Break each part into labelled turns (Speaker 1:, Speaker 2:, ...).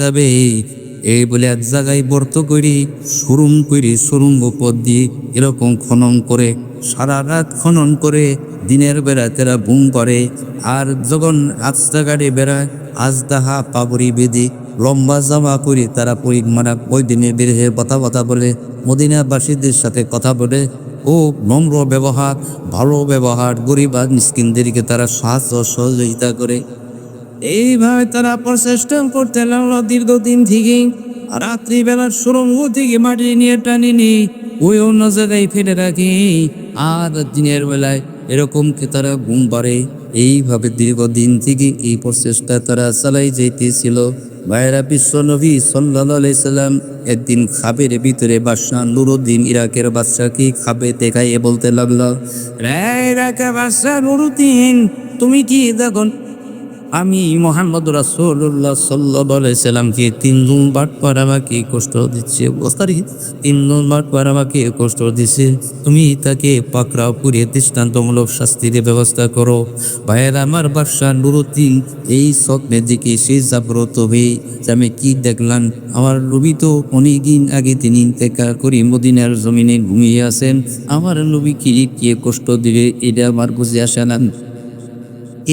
Speaker 1: যাবে এই বলে এক জায়গায় বর্ত করি সুরুঙ্গ পথ দিয়ে এরকম খনন করে সারা রাত খনন করে দিনের বেলা তারা বুম করে। আর যখন রাস্তাঘাটে বেড়ায় আজদাহা পাবড়ি বেঁধে লম্বা জামা করে তারা ওই দিনে বেরিয়ে কথা বলে, মদিনাবাসীদের সাথে কথা বলে ও নম্র ব্যবহার, ভালো ব্যবহার, গরিব আর মিসকিনদেরকে তারা সাহায্য সহযোগিতা করে। এইভাবে তারা প্রচেষ্টা করতে লাগলো দীর্ঘদিন থেকে। রাত্রিবেলার সুরঙ্গ থেকে মাটি নিয়ে টানি ওই অন্য জায়গায় ফেলে রাখি, আর দিনের বেলায় এরকম তারা ঘুম পাড়ে। এইভাবে দীর্ঘদিন থেকে এই প্রচেষ্টা তারা চালাই যেতেছিল। ভাইরা, বিশ্ব নবী সাল্লাল্লাহু আলাইহি সাল্লাম একদিন খাবের ভিতরে বাদশা নুরুদ্দিন ইরাকের বাদশাকে খাবে দেখাইয়ে বলতে লাগলো, রে ইরাকের বাদশা নুরুদ্দিন, তুমি কি দেখুন আমি মোহাম্মদ রাসূলুল্লাহ সাল্লাল্লাহু আলাইহি সাল্লামকে তিনজন বাটপার আমাকে কষ্ট দিচ্ছে, তিনজন বাটপার আমাকে কষ্ট দিচ্ছে, তুমি তাকে পাকড়াও করে দৃষ্টান্তমূলক শাস্তির ব্যবস্থা করো। ভাইয়ের আমার বাদশা নুরুদ্দিন এই স্বপ্নের দিকে সে জাগ্রত হয়ে আমি কি দেখলাম, আমার নবী তো অনেকদিন আগে তিনি ইন্তেকাল করে মদিনার জমিনে ঘুমিয়ে আছেন, আমার নবী কি কষ্ট দিবে এটা আমার বুঝে আসে না।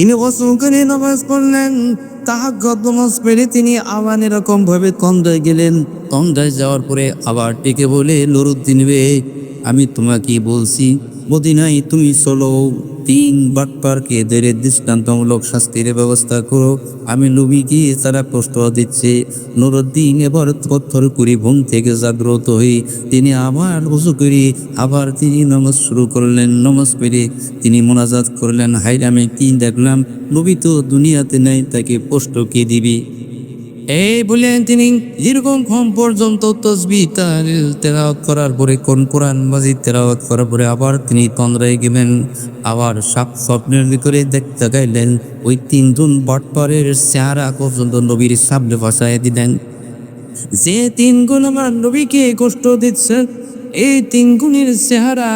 Speaker 1: ইনি গোসল করে নামাজ পড়লেন, তাহাজ্জুদ নামাজ পড়ে তিনি আবার এরকম ভাবে তন্দ্রায় গেলেন। তন্দ্রায় যাওয়ার পরে আবার ডেকে বলে, নুরুদ্দিন রে, আমি তোমাকে বলছি মদিনায় তুমি চলো, তিন বাটপারকে ধরে দৃষ্টান্তমূলক শাস্তির ব্যবস্থা করো, আমি নবীকে তারা কষ্ট দিচ্ছে। নুরুদ্দিন এবার থরথর করে ঘুম থেকে জাগ্রত হয়ে তিনি আবার উযু করে আবার তিনি নামাজ শুরু করলেন। নামাজ পড়ে তিনি মোনাজাত করলেন, হায় আমি কি দেখলাম, নবী তো দুনিয়াতে নাই, তাকে কষ্ট কে দিবি। এই বলেন তিনি দীর্ঘক্ষণ পর্যন্ত তসবিহ তেলাওয়াত করার পরে কোরআন মাজিদ তেলাওয়াত করার পরে আবার তিনি তন্দ্রায় গেলেন। আবার স্বপ্নের ভিতরে দেখতে গাইলেন ওই তিনজন বাটপারের চেহারা পর্যন্ত নবীর সামনে ভাসায় দিলেন। যে তিনগুণ আমার নবীকে কষ্ট দিচ্ছে, এই তিনগুণের চেহারা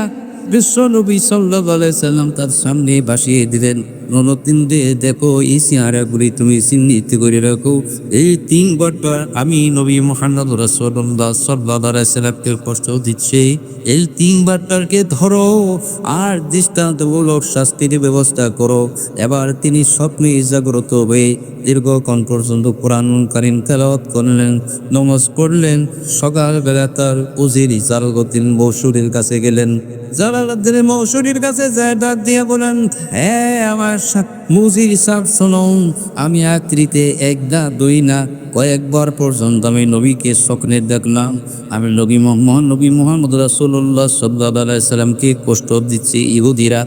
Speaker 1: বিশ্ব নবী সাল্লাল্লাহু আলাইহি সাল্লাম তার সামনে ভাসিয়ে দিলেন। নুরুদ্দিন রে, দেখো এই চেহারাগুলি তুমি চিহ্নিত করে রাখো, এই তিন বাটপার আমি নবী মুহাম্মদ রাসূলুল্লাহ সাল্লাল্লাহু আলাইহি সাল্লামকে কষ্ট দিচ্ছে, এই তিন বাটপারকে ধরো আর দৃষ্টান্তমূলক শাস্তির ব্যবস্থা করো। এবার তিনি স্বপ্নে জাগ্রত হয়ে দীর্ঘক্ষণ পর্যন্ত কোরআন কারীম তেলাওয়াত করলেন, নামাজ পড়লেন। সকালবেলা তার উজির জালালউদ্দিন মওসুরীর কাছে গেলেন। জালালউদ্দিন মওসুরীর কাছে যায় ডাক দিয়ে বলেন, হ্যাঁ আমার মুজির সাহেব শুনুন, আমি আখরিতে এক না দুই না কয়েকবার পর্যন্ত আমি নবীকে স্বপ্নে দেখলাম, আমি নবী মুহাম্মদ রাসূলুল্লাহ সাল্লাল্লাহু আলাইহি সাল্লামকে কষ্ট দিচ্ছি, ইহুদিরা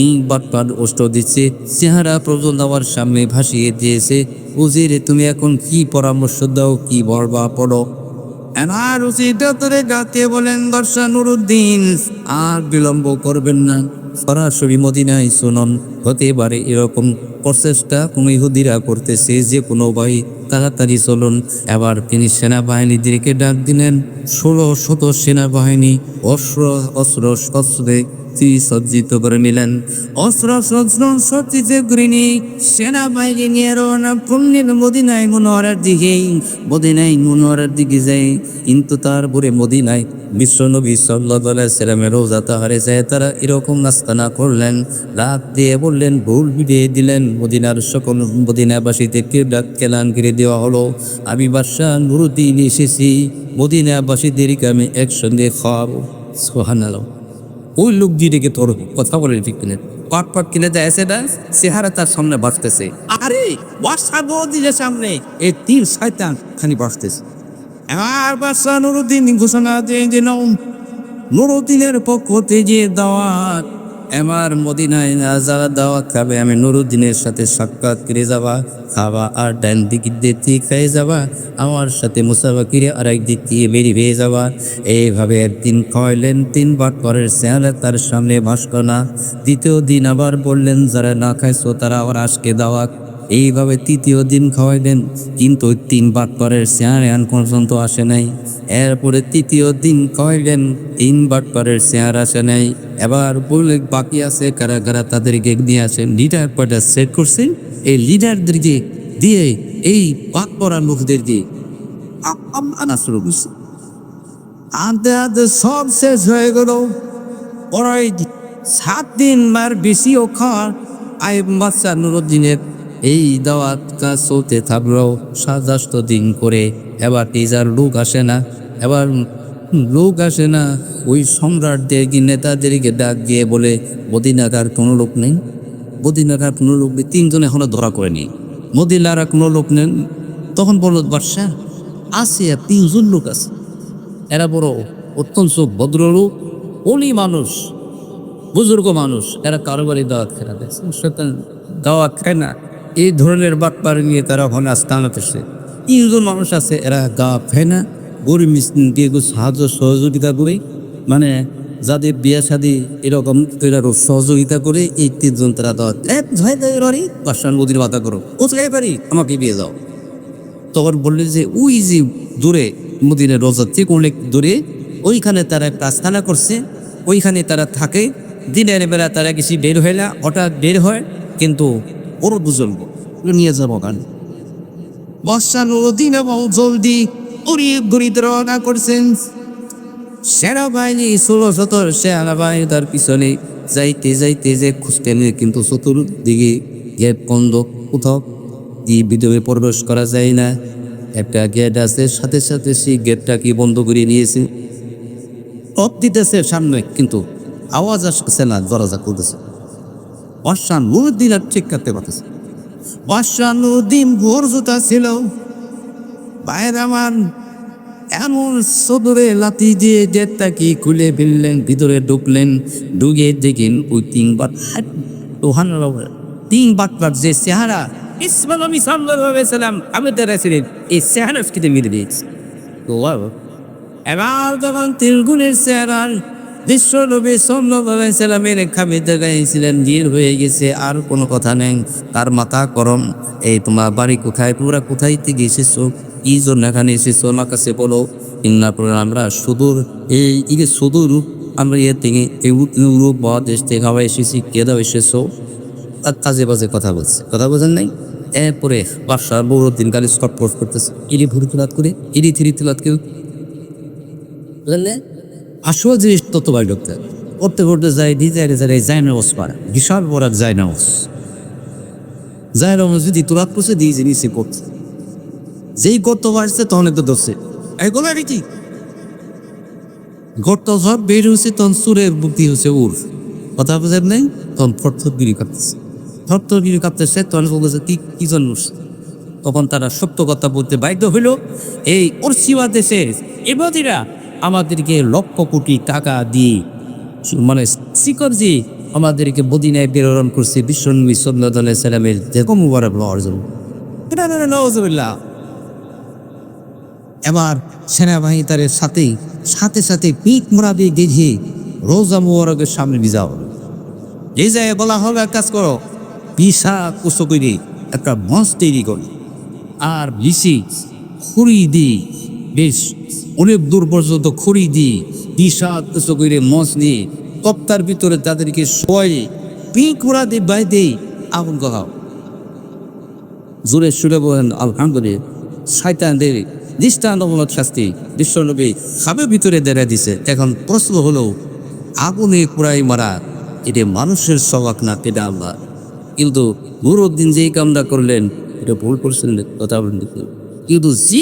Speaker 1: এই বাটপার কষ্ট দিচ্ছে, চেহারা পর্যন্ত আমার সামনে ভাসিয়ে দিয়েছে। উজির, তুমি এখন কি পরামর্শ দাও, কি বলবা পড়ো। এনার উচিত ধরে গাতে বলেন, বাদশা নুরুদ্দিন আর বিলম্ব করবেন না, সরাসরি মদিনায় শুনুন। হতে পারে এরকম প্রচেষ্টা কোন ইহুদিরা করতেছে, যে কোনো ভাই তাড়াতাড়ি চলুন। এবার তিনি সেনাবাহিনীদেরকে ডাক দিলেন। 1600 সেনাবাহিনী অস্ত্র শস্ত্রে সজ্জিত করে নিলেন। অস্ত্র শস্ত্র সজ্জিত করে নিয়ে সেনাবাহিনী নিয়ে রওনা করলেন মদিনায় মুনওয়ারার দিকে যায়। কিন্তু তারপরে মদিনায় বিশ্বনবী সাল্লাল্লাহু আলাইহি সাল্লামের রওজা তাহারে যায় তারা এরকম নাস্তানা করলেন, রাত দিয়ে বললেন, ভুল বিলিয়ে দিলেন। মদিনার সকল মদিনাবাসীদেরকে ডাক কেলান করে দেওয়া হলো, আমি বাদশা নুরুদ্দিন এসেছি, মদিনাবাসীদেরকে আমি একসঙ্গে খাওয়াবো। সুবহানাল্লাহ। ওই লোক দিকে তোর কথা বলে ঠিক কিনে পাট কিনে যায়, সেটা চেহারা তার সামনে বাঁচতেছে। আরে ওয়াসাবো দিলের সামনে এই তিন শয়তান খানি বাঁচতেছে। আর বাদশা নুরুদ্দিন ঘোষণা দিয়ে দিল, নুরুদ্দিনের পক্ষ থেকে দাওয়াত, আমার মদিনায় যারা দাওয়াত খাবে আমি নুরুদ্দিনের সাথে সাক্ষাৎ করে যাবা, খাওয়া আর ডান দিক দিয়ে খেয়ে যাবা, আমার সাথে মুসাফা করে আর একদিক দিয়ে বেরিয়ে যাবা। এইভাবে একদিন খাওয়াইলেন, 3 বার পরের চেহারা তার সামনে ভাসল না। দ্বিতীয় দিন আবার বললেন, যারা না খাইছো তারা আবার আজকে দাওয়াত। এইভাবে তৃতীয় দিন খাওয়াইলেন, কিন্তু 3 বার পরের চেহারা এখন পর্যন্ত আসে নাই। এরপরে তৃতীয় দিন খাওয়াইলেন, 3 বার পরের চেহারা আসে নাই। এবার বললে বাকি আছে কারা কারা, তাদেরকে নিয়ে আসেন। লিডার কয়টা সেট করছেন, এই লিডারদেরকে দিয়ে এই পাক করা লোকদের দিয়ে আনা শুরু করছে। আনতে আনতে সব শেষ হয়ে গেল। ওরাই 7 দিন বার বেশিও খাওয়ার আইব বাচ্চা নুরুদ্দিনের এই দাওয়াত কাজ চলতে থাকলো 7-8 দিন করে। এবার টিজার লোক আসে না, এবার লোক আসে না। ওই সম্রাটদের কি নেতাদেরকে ডাক দিয়ে বলে মদিনার কোনো লোক নেই, মদিনার কোনো লোক নেই। 3 জন এখনো ধরা করেনি, মদিনার কোনো লোক নেন। তখন বলল বাদশাহ আছে, 3 জন লোক আছে, এরা বড় অত্যন্ত ভদ্রলোক, অলি মানুষ, বুজুর্গ মানুষ, এরা কারোবারি দাওয়াত খায় না, দাওয়াত খায় না। এই ধরনের বাটপার নিয়ে তারা ওখানে আস্তানাতেছে। 3 জন মানুষ আছে, এরা দাওয়াত খায় না। গরিব মিসকিনকে সাহায্য সহযোগিতা করে, মানে যাদের বিয়ে শাদী এরকম এরা সহযোগিতা করে, এই 3 জন তারা দাওয়াত বাদশাহ নদীর মাথা করো, ও চাই পারি আমাকে বিয়ে দাও। তখন বললেন যে ওই যে দূরে মদিনার রোজা থেকে অনেক দূরে, ওইখানে তারা একটা আস্তানা করছে, ওইখানে তারা থাকে। দিনের বেলা তারা কিছু বের হয় না, হঠাৎ বের হয়, কিন্তু ওর দুজন নিয়ে যাবো গান। বর্ষা নদীন এবং জলদি উড়িয়ে ঘুরিতে রওনা করছেন। সেনাবাহিনী 16-17 সেনাবাহিনী তার পিছনে যাইতে যাইতে যে খুঁজতে নেই, কিন্তু চতুর্দিকে গেট বন্ধ, কোথাও দিয়ে ভিতরে প্রবেশ করা যায় না। একটা গেট আছে, সাথে সাথে সেই গেটটা কি বন্ধ করে নিয়েছে। টপ দিতেছে সামনে, কিন্তু আওয়াজ আসছে না, দরজা খুলতেছে। বর্ষা নুরুদ্দিন আর ঠিক করতে পারতেছে। বর্ষা নুরুদ্দিন ভোর জুতা ছিল, বাইরে আমার এমন সদরে লাথি দিয়ে গেটটা কি খুলে ফেললেন, ভিতরে ঢুকলেন। ঢুকে দেখেন ওই 3 বাট 3 বাটবার যে চেহারা ইসমাইল সাল্লাল্লাহু আলাইহি সাল্লাম আমাদের রাসূলের এই চেহারা ফিতে মিলে দিয়েছে। তো এবার যখন 3 গুণের চেহারার বিশ্ব নবী সাল্লাল্লাহু আলাইহি সাল্লামের খামিতে গাইছিলেন, জির হয়ে গেছে, আর কোনো কথা নেই। তার মাথা গরম। এই তোমার বাড়ি কোথায়, তোমরা কোথায় থেকে এসেছো, কি জন্য এখানে এসেছো, আমার কাছে বলো। আমরা সুদূর এই সুদূর আমরা ইয়ে থেকে ইউরোপ বা দেশ থেকে আবার এসেছি, কেদাও এসেছো। আর কাজে বাজে কথা বলছে, কথা বোঝেন নাই। এরপরে বাদশাহ নুরুদ্দিন গালি স্কটপট করতেছে, ইরি ভুরি তুলাত করে, ইরি থিরি তুলাত কেউ বুঝলেন। আসল জিনিস ততবার ঢুকতে করতে করতে যায় ডিজাইনে যায় জায়নামাজ পাড়া, বিশাল বড় এক জায়নামাজ। জায়নামাজ যদি তুলাত করছে দিয়ে জিনিসই করছে, যেই গর্ত বাড়ছে তখন একটু ধরছে, এগুলো কি গর্ত সব বের হয়েছে, তখন সুরের বুদ্ধি হচ্ছে উর, কথা বুঝেন নাই। তখন থরথরগিরি কাঁপতেছে, থরথরগিরি কাঁপতেছে, তখন বলতেছে কি জন্য। তখন তারা সত্য কথা বলতে বাধ্য হইল। এই ওরসিওয়া দেশে এবাদিরা আমাদেরকে লক্ষ কোটি টাকা দিয়ে, মানে শিকরজি আমাদেরকে মদিনায় প্রেরণ করছে বিশ্বনবী সাল্লাল্লাহু আলাইহি সাল্লামের দেখো মুবারক হওয়ার জন্য। এবার সেনাবাহিনী তার সাথে সাথে পিঠ মোড়া দিয়ে দেখে রোজা মুবারকের সামনে ভিজা হলো। এই জায়গায় বলা হবে এক কাজ করো, পিসা কুসো করে একটা মঞ্চ তৈরি করো, আর বিশি খড়ি দিই, বেশ অনেক দূর পর্যন্ত খড়ি দিই, পিসা কুসো করে মঞ্চ দিয়ে কপ্তার ভিতরে তাদেরকে শোয়ে পিঠ মোড়া দিয়ে বাই দেই, আগুন করাও। জোরে সুরে বলেন আলহামদুলিল্লাহ। শয়তানদের দৃষ্টান্তমূলক শাস্তি বিশ্বনবী খাবে ভিতরে দেড়া দিছে। এখন প্রশ্ন হলো, আগুনে পুরাই মারা এটা মানুষের স্বভাব না, এটা আল্লাহ। কিন্তু নুরুদ্দিন যেই কামটা করলেন এটা ভুল করছিলেন, কথা বলেন। কিন্তু যে